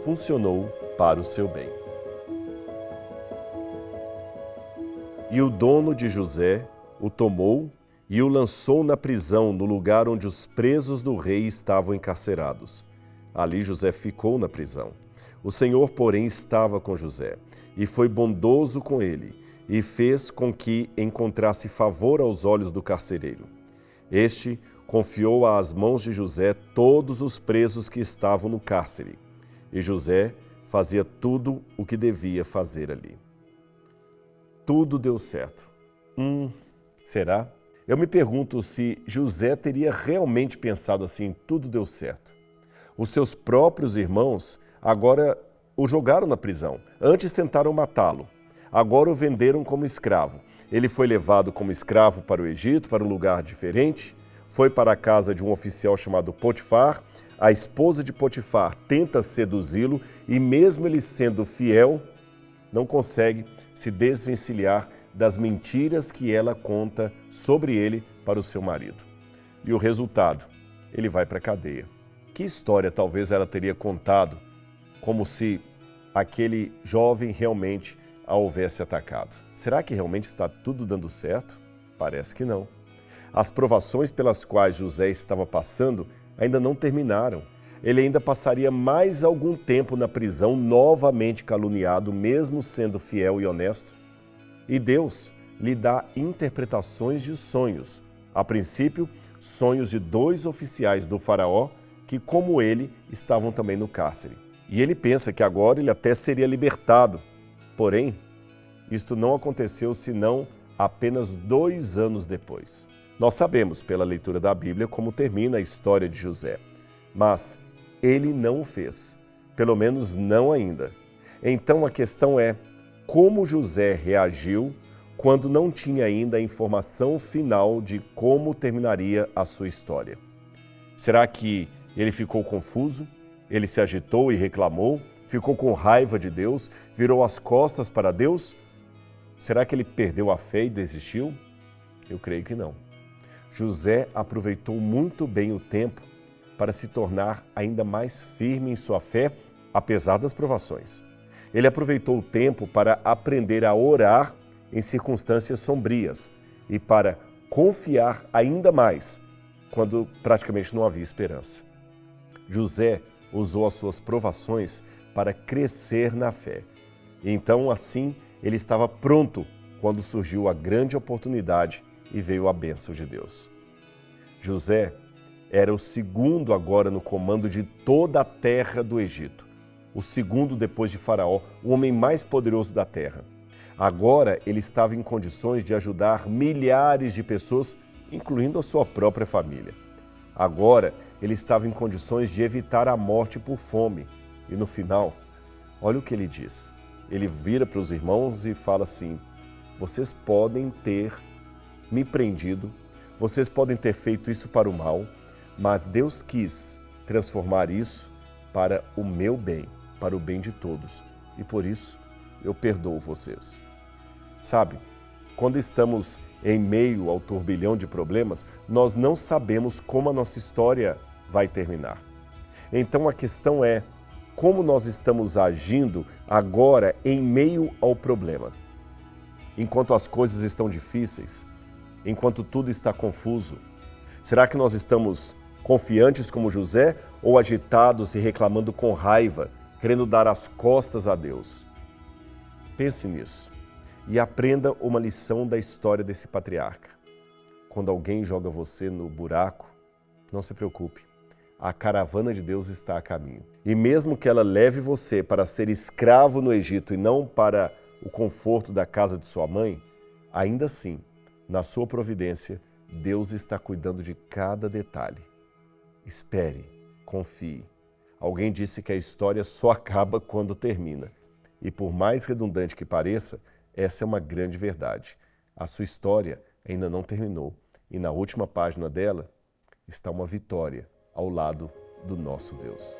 funcionou para o seu bem. E o dono de José o tomou e o lançou na prisão, no lugar onde os presos do rei estavam encarcerados. Ali José ficou na prisão. O Senhor, porém, estava com José, e foi bondoso com ele, e fez com que encontrasse favor aos olhos do carcereiro. Este confiou às mãos de José todos os presos que estavam no cárcere, e José fazia tudo o que devia fazer ali. Tudo deu certo. Será? Eu me pergunto se José teria realmente pensado assim, tudo deu certo. Os seus próprios irmãos agora o jogaram na prisão. Antes tentaram matá-lo. Agora o venderam como escravo. Ele foi levado como escravo para o Egito, para um lugar diferente. Foi para a casa de um oficial chamado Potifar. A esposa de Potifar tenta seduzi-lo e mesmo ele sendo fiel, não consegue se desvencilhar das mentiras que ela conta sobre ele para o seu marido. E o resultado? Ele vai para a cadeia. Que história talvez ela teria contado como se aquele jovem realmente a houvesse atacado? Será que realmente está tudo dando certo? Parece que não. As provações pelas quais José estava passando ainda não terminaram. Ele ainda passaria mais algum tempo na prisão, novamente caluniado, mesmo sendo fiel e honesto. E Deus lhe dá interpretações de sonhos. A princípio, sonhos de 2 oficiais do faraó que, como ele, estavam também no cárcere. E ele pensa que agora ele até seria libertado. Porém, isto não aconteceu senão apenas 2 anos depois. Nós sabemos pela leitura da Bíblia como termina a história de José, mas ele não o fez, pelo menos não ainda. Então a questão é como José reagiu quando não tinha ainda a informação final de como terminaria a sua história. Será que ele ficou confuso? Ele se agitou e reclamou? Ficou com raiva de Deus? Virou as costas para Deus? Será que ele perdeu a fé e desistiu? Eu creio que não. José aproveitou muito bem o tempo para se tornar ainda mais firme em sua fé, apesar das provações. Ele aproveitou o tempo para aprender a orar em circunstâncias sombrias e para confiar ainda mais quando praticamente não havia esperança. José usou as suas provações para crescer na fé. E então, assim, ele estava pronto quando surgiu a grande oportunidade e veio a bênção de Deus. José era o segundo agora no comando de toda a terra do Egito. O segundo depois de Faraó, o homem mais poderoso da terra. Agora ele estava em condições de ajudar milhares de pessoas, incluindo a sua própria família. Agora ele estava em condições de evitar a morte por fome. E no final, olha o que ele diz. Ele vira para os irmãos e fala assim: vocês podem ter me prendido, vocês podem ter feito isso para o mal, mas Deus quis transformar isso para o meu bem, para o bem de todos. E por isso eu perdoo vocês. Sabe, quando estamos em meio ao turbilhão de problemas, nós não sabemos como a nossa história vai terminar. Então a questão é, como nós estamos agindo agora em meio ao problema? Enquanto as coisas estão difíceis, enquanto tudo está confuso, será que nós estamos confiantes como José ou agitados e reclamando com raiva, querendo dar as costas a Deus? Pense nisso e aprenda uma lição da história desse patriarca. Quando alguém joga você no buraco, não se preocupe, a caravana de Deus está a caminho. E mesmo que ela leve você para ser escravo no Egito e não para o conforto da casa de sua mãe, ainda assim, na sua providência, Deus está cuidando de cada detalhe. Espere, confie. Alguém disse que a história só acaba quando termina. E por mais redundante que pareça, essa é uma grande verdade. A sua história ainda não terminou. E na última página dela está uma vitória ao lado do nosso Deus.